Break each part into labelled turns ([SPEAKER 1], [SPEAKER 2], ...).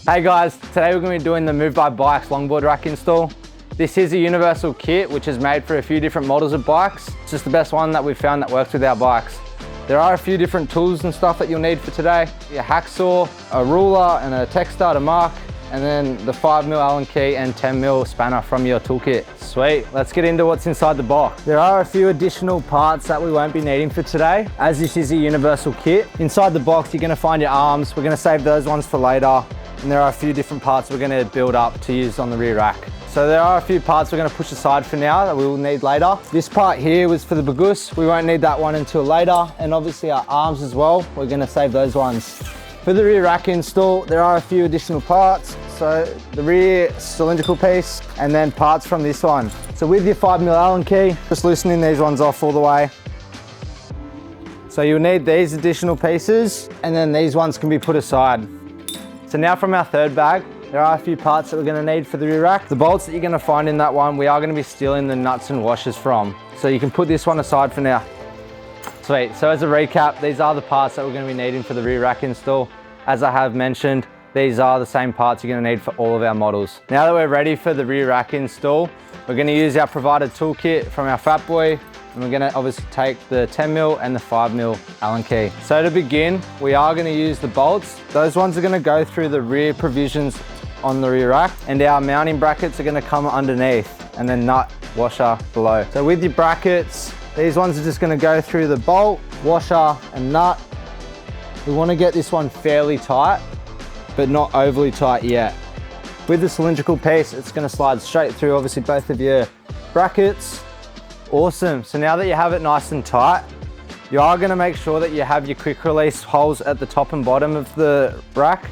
[SPEAKER 1] Hey guys, today we're going to be doing the Move by Bikes longboard rack install. This is a universal kit which is made for a few different models of bikes. It's just the best one that we've found that works with our bikes. There are a few different tools and stuff that you'll need for today. A hacksaw, a ruler and a texter to mark, and then the 5mm Allen key and 10mm spanner from your toolkit. Sweet, let's get into what's inside the box. There are a few additional parts that we won't be needing for today, as this is a universal kit. Inside the box, you're gonna find your arms. We're gonna save those ones for later. And there are a few different parts we're gonna build up to use on the rear rack. So there are a few parts we're gonna push aside for now that we will need later. This part here was for the Bagus. We won't need that one until later. And obviously our arms as well, we're gonna save those ones. For the rear rack install, there are a few additional parts. So the rear cylindrical piece and then parts from this one. So with your 5mm Allen key, just loosening these ones off all the way. So you'll need these additional pieces and then these ones can be put aside. So now from our third bag, there are a few parts that we're gonna need for the rear rack. The bolts that you're gonna find in that one, we are gonna be stealing the nuts and washers from. So you can put this one aside for now. Sweet, so as a recap, these are the parts that we're gonna be needing for the rear rack install. As I have mentioned, these are the same parts you're gonna need for all of our models. Now that we're ready for the rear rack install, we're gonna use our provided toolkit from our Fatboy, and we're gonna obviously take the 10mm and the 5mm Allen key. So to begin, we are gonna use the bolts. Those ones are gonna go through the rear provisions on the rear rack, and our mounting brackets are gonna come underneath, and then nut washer below. So with your brackets, these ones are just gonna go through the bolt, washer, and nut. We wanna get this one fairly tight, but not overly tight yet. With the cylindrical piece, it's gonna slide straight through, obviously, both of your brackets. Awesome, so now that you have it nice and tight, you are gonna make sure that you have your quick release holes at the top and bottom of the rack.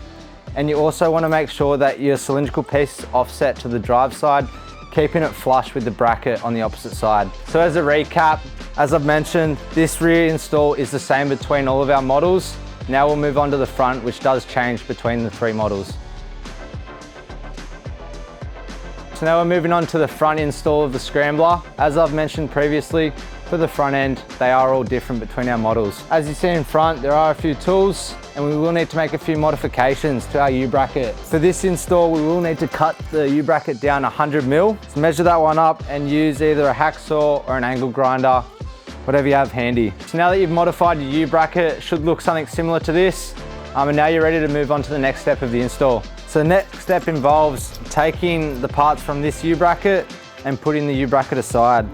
[SPEAKER 1] And you also wanna make sure that your cylindrical piece is offset to the drive side, keeping it flush with the bracket on the opposite side. So as a recap, as I've mentioned, this rear install is the same between all of our models. Now we'll move on to the front, which does change between the three models. So now we're moving on to the front install of the Scrambler. As I've mentioned previously, for the front end, they are all different between our models. As you see in front, there are a few tools, and we will need to make a few modifications to our U-bracket. For this install, we will need to cut the U-bracket down 100mm. So measure that one up and use either a hacksaw or an angle grinder, whatever you have handy. So now that you've modified your U-bracket, it should look something similar to this. And now you're ready to move on to the next step of the install. So the next step involves taking the parts from this U-bracket and putting the U-bracket aside.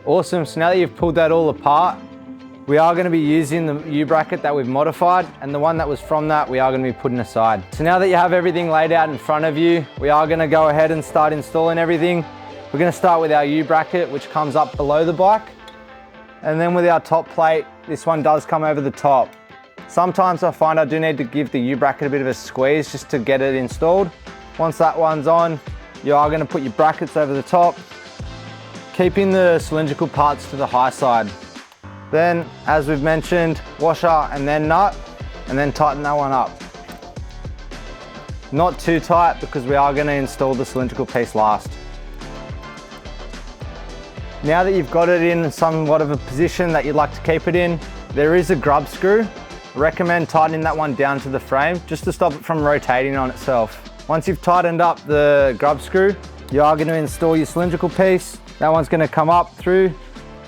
[SPEAKER 1] Awesome, so now that you've pulled that all apart, we are gonna be using the U-bracket that we've modified, and the one that was from that, we are gonna be putting aside. So now that you have everything laid out in front of you, we are gonna go ahead and start installing everything. We're gonna start with our U-bracket, which comes up below the bike. And then with our top plate, this one does come over the top. Sometimes I find I do need to give the U-bracket a bit of a squeeze just to get it installed. Once that one's on, you are gonna put your brackets over the top, keeping the cylindrical parts to the high side. Then, as we've mentioned, washer and then nut, and then tighten that one up. Not too tight because we are gonna install the cylindrical piece last. Now that you've got it in somewhat of a position that you'd like to keep it in, there is a grub screw. I recommend tightening that one down to the frame just to stop it from rotating on itself. Once you've tightened up the grub screw, you are going to install your cylindrical piece. That one's going to come up through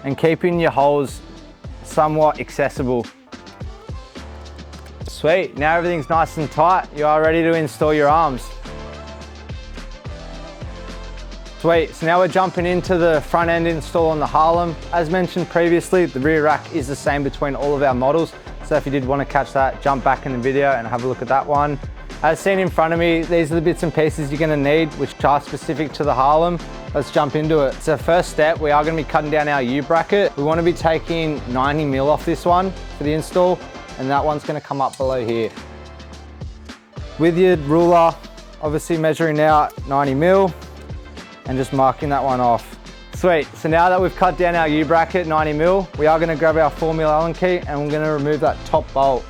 [SPEAKER 1] and keeping your holes somewhat accessible. Sweet, now everything's nice and tight. You are ready to install your arms. Sweet, so now we're jumping into the front end install on the Harlem. As mentioned previously, the rear rack is the same between all of our models. So if you did want to catch that, jump back in the video and have a look at that one. As seen in front of me, these are the bits and pieces you're gonna need, which are specific to the Harlem. Let's jump into it. So first step, we are gonna be cutting down our U-bracket. We wanna be taking 90mm off this one for the install, and that one's gonna come up below here. With your ruler, obviously measuring out 90mm, and just marking that one off. Sweet, so now that we've cut down our U-bracket 90mm, we are gonna grab our 4mm Allen key and we're gonna remove that top bolt.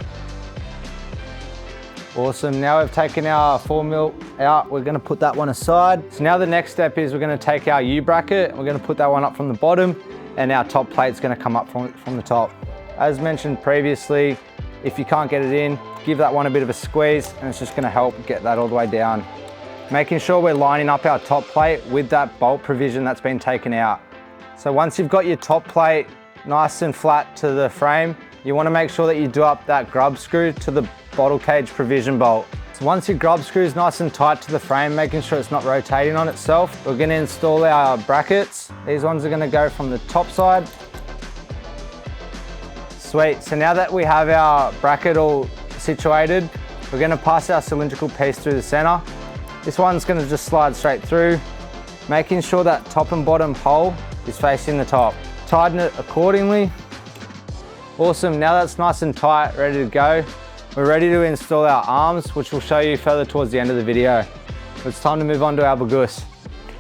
[SPEAKER 1] Awesome, now we've taken our 4mm out, we're gonna put that one aside. So now the next step is we're gonna take our U-bracket, we're gonna put that one up from the bottom, and our top plate's gonna come up from the top. As mentioned previously, if you can't get it in, give that one a bit of a squeeze, and it's just gonna help get that all the way down. Making sure we're lining up our top plate with that bolt provision that's been taken out. So once you've got your top plate nice and flat to the frame, you wanna make sure that you do up that grub screw to the bottle cage provision bolt. So once your grub screw is nice and tight to the frame, making sure it's not rotating on itself, we're gonna install our brackets. These ones are gonna go from the top side. Sweet, so now that we have our bracket all situated, we're gonna pass our cylindrical piece through the center. This one's gonna just slide straight through, making sure that top and bottom hole is facing the top. Tighten it accordingly. Awesome, now that's nice and tight, ready to go. We're ready to install our arms, which we'll show you further towards the end of the video. It's time to move on to our Bagus.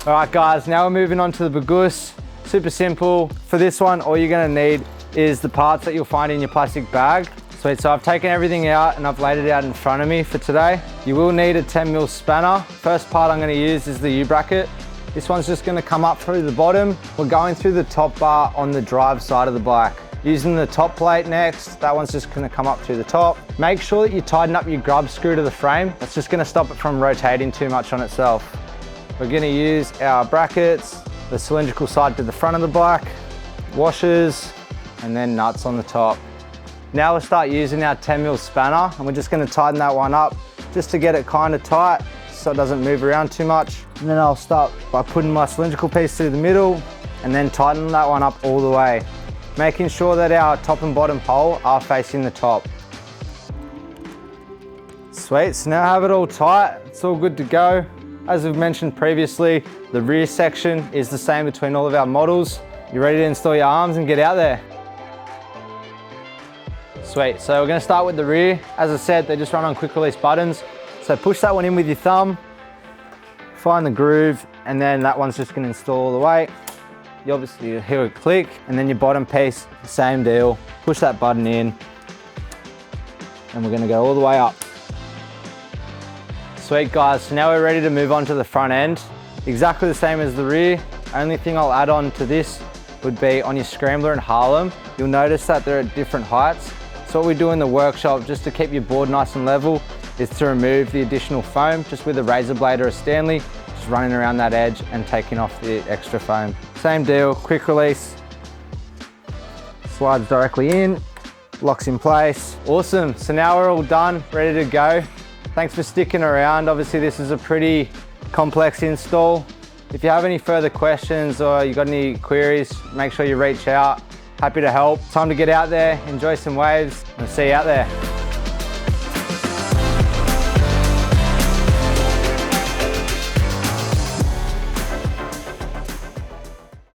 [SPEAKER 1] All right guys, now we're moving on to the Bagus. Super simple. For this one, all you're gonna need is the parts that you'll find in your plastic bag. Sweet, so I've taken everything out and I've laid it out in front of me for today. You will need a 10mm spanner. First part I'm gonna use is the U-bracket. This one's just gonna come up through the bottom. We're going through the top bar on the drive side of the bike. Using the top plate next, that one's just gonna come up through the top. Make sure that you tighten up your grub screw to the frame. That's just gonna stop it from rotating too much on itself. We're gonna use our brackets, the cylindrical side to the front of the bike, washers, and then nuts on the top. Now we'll start using our 10mm spanner, and we're just gonna tighten that one up just to get it kind of tight so it doesn't move around too much. And then I'll start by putting my cylindrical piece through the middle and then tighten that one up all the way, making sure that our top and bottom hole are facing the top. Sweet, so now I have it all tight, it's all good to go. As we've mentioned previously, the rear section is the same between all of our models. You're ready to install your arms and get out there. Sweet, so we're gonna start with the rear. As I said, they just run on quick release buttons. So push that one in with your thumb, find the groove, and then that one's just gonna install all the way. You obviously hear it click, and then your bottom piece, same deal. Push that button in, and we're gonna go all the way up. Sweet guys, so now we're ready to move on to the front end. Exactly the same as the rear. Only thing I'll add on to this would be on your Scrambler and Harlem. You'll notice that they're at different heights. So what we do in the workshop, just to keep your board nice and level, is to remove the additional foam just with a razor blade or a Stanley, just running around that edge and taking off the extra foam. Same deal, quick release, slides directly in, locks in place. Awesome, so now we're all done, ready to go. Thanks for sticking around. Obviously this is a pretty complex install. If you have any further questions or you got any queries, make sure you reach out. Happy to help. Time to get out there, enjoy some waves, and see you out there.